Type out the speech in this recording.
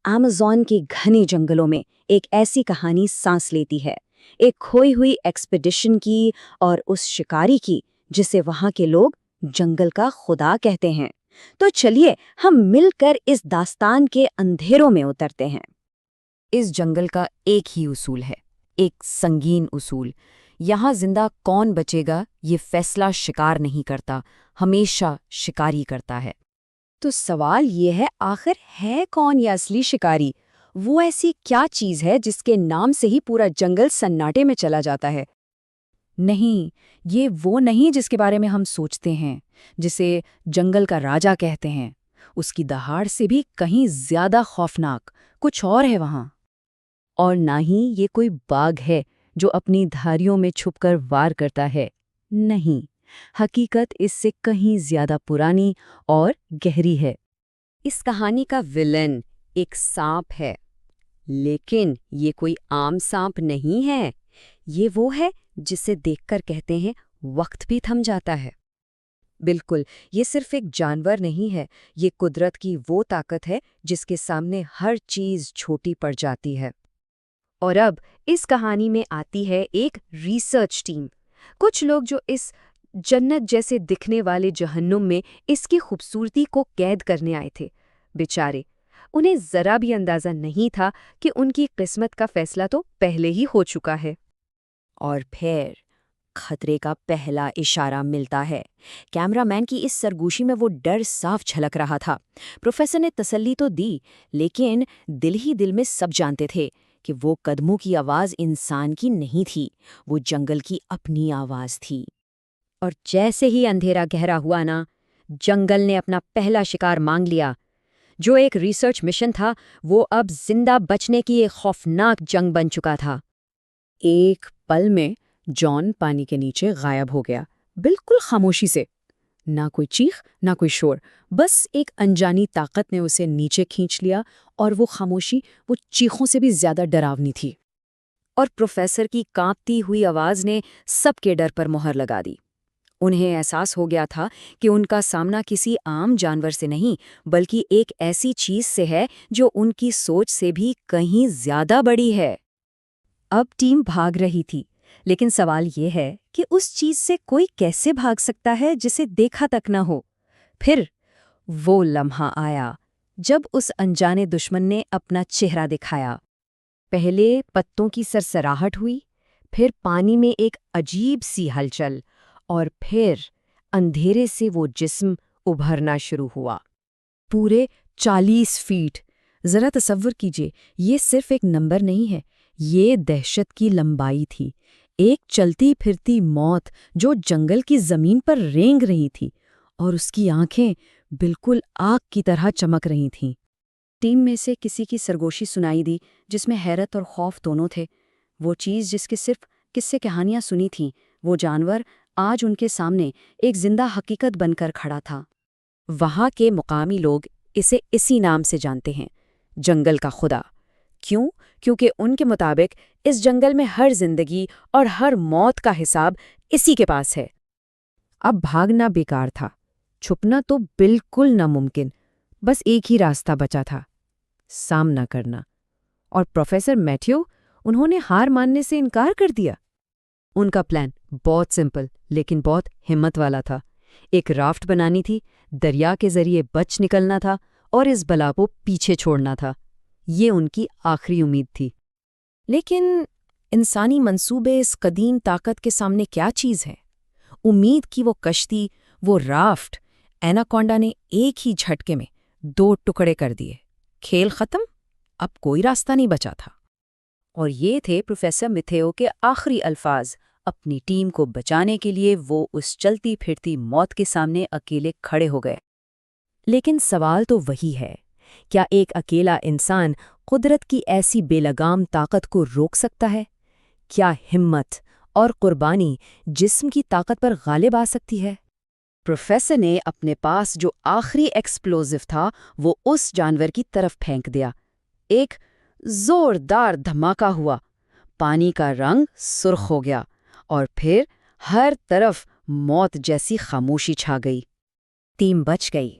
Amazon के घने जंगलों में एक ऐसी कहानी सांस लेती है, एक खोई हुई एक्सपीडिशन की और उस शिकारी की जिसे वहां के लोग जंगल का खुदा कहते हैं। तो चलिए हम मिलकर इस दास्तान के अंधेरों में उतरते हैं। इस जंगल का एक ही उसूल है, एक संगीन उसूल। यहाँ जिंदा कौन बचेगा ये फैसला शिकार नहीं करता, हमेशा शिकारी करता है। तो सवाल ये है, आखिर है कौन ये असली शिकारी? वो ऐसी क्या चीज है जिसके नाम से ही पूरा जंगल सन्नाटे में चला जाता है? नहीं, ये वो नहीं जिसके बारे में हम सोचते हैं, जिसे जंगल का राजा कहते हैं। उसकी दहाड़ से भी कहीं ज्यादा खौफनाक कुछ और है वहाँ। और ना ही ये कोई बाघ है जो अपनी धारियों में छुपकर वार करता है। नहीं, हकीकत इससे कहीं ज्यादा पुरानी और गहरी है। इस कहानी का विलन एक सांप है, लेकिन ये कोई आम सांप नहीं है। ये वो है जिसे देखकर कहते हैं वक्त भी थम जाता है। बिल्कुल, ये सिर्फ एक जानवर नहीं है, ये कुदरत की वो ताकत है जिसके सामने हर चीज छोटी पड़ जाती है। और अब इस कहानी में आती है एक रिसर्च टीम। कुछ लोग जो इस जन्नत जैसे दिखने वाले जहन्नुम में इसकी खूबसूरती को कैद करने आए थे। बेचारे, उन्हें जरा भी अंदाजा नहीं था कि उनकी किस्मत का फैसला तो पहले ही हो चुका है। और फिर खतरे का पहला इशारा मिलता है। कैमरामैन की इस सरगोशी में वो डर साफ झलक रहा था। प्रोफेसर ने तसल्ली तो दी, लेकिन दिल ही दिल में सब जानते थे कि वो कदमों की आवाज़ इंसान की नहीं थी, वो जंगल की अपनी आवाज़ थी। और जैसे ही अंधेरा गहरा हुआ ना, जंगल ने अपना पहला शिकार मांग लिया। जो एक रिसर्च मिशन था, वो अब जिंदा बचने की एक खौफनाक जंग बन चुका था। एक पल में जॉन पानी के नीचे गायब हो गया, बिल्कुल खामोशी से। ना कोई चीख, ना कोई शोर, बस एक अनजानी ताकत ने उसे नीचे खींच लिया, और वो खामोशी वो चीखों से भी ज्यादा डरावनी थी। और प्रोफेसर की कांपती हुई आवाज ने सबके डर पर मोहर लगा दी। उन्हें एहसास हो गया था कि उनका सामना किसी आम जानवर से नहीं, बल्कि एक ऐसी चीज से है जो उनकी सोच से भी कहीं ज्यादा बड़ी है। अब टीम भाग रही थी, लेकिन सवाल ये है कि उस चीज से कोई कैसे भाग सकता है जिसे देखा तक न हो। फिर वो लम्हा आया जब उस अनजाने दुश्मन ने अपना चेहरा दिखाया। पहले पत्तों की सरसराहट हुई, फिर पानी में एक अजीब सी हलचल, और फिर अंधेरे से वो जिस्म उभरना शुरू हुआ। पूरे 40 फीट। जरा तसव्वुर कीजिए, ये सिर्फ एक नंबर नहीं है, ये दहशत की लंबाई थी। एक चलती फिरती मौत जो जंगल की जमीन पर रेंग रही थी, और उसकी आंखें बिल्कुल आग की तरह चमक रही थीं। टीम में से किसी की सरगोशी सुनाई दी, जिसमें हैरत और खौफ दोनों थे। वो चीज़ जिसकी सिर्फ किस्से कहानियां सुनी थीं, वो जानवर आज उनके सामने एक जिंदा हकीकत बनकर खड़ा था। वहाँ के मुकामी लोग इसे इसी नाम से जानते हैं, जंगल का खुदा। क्यों? क्योंकि उनके मुताबिक इस जंगल में हर जिंदगी और हर मौत का हिसाब इसी के पास है। अब भागना बेकार था, छुपना तो बिल्कुल नामुमकिन। बस एक ही रास्ता बचा था, सामना करना। और प्रोफेसर मैथ्यू, उन्होंने हार मानने से इनकार कर दिया। उनका प्लान बहुत सिंपल लेकिन बहुत हिम्मत वाला था। एक राफ्ट बनानी थी, दरिया के जरिए बच निकलना था, और इस बला को पीछे छोड़ना था। ये उनकी आखिरी उम्मीद थी। लेकिन इंसानी मंसूबे इस कदीम ताकत के सामने क्या चीज़ है? उम्मीद की वो कश्ती, वो राफ्ट, एनाकोंडा ने एक ही झटके में 2 टुकड़े कर दिए। खेल खत्म, अब कोई रास्ता नहीं बचा था। और ये थे प्रोफेसर मैथ्यू के आखिरी अल्फाज। अपनी टीम को बचाने के लिए वो उस चलती फिरती मौत के सामने अकेले खड़े हो गए। लेकिन सवाल तो वही है, क्या एक अकेला इंसान कुदरत की ऐसी बेलगाम ताकत को रोक सकता है? क्या हिम्मत और कुर्बानी जिस्म की ताकत पर गालिब आ सकती है? प्रोफेसर ने अपने पास जो आखिरी एक्सप्लोजिव था, वो उस जानवर की तरफ फेंक दिया। एक जोरदार धमाका हुआ, पानी का रंग सुर्ख हो गया, और फिर हर तरफ मौत जैसी खामोशी छा गई। टीम बच गई,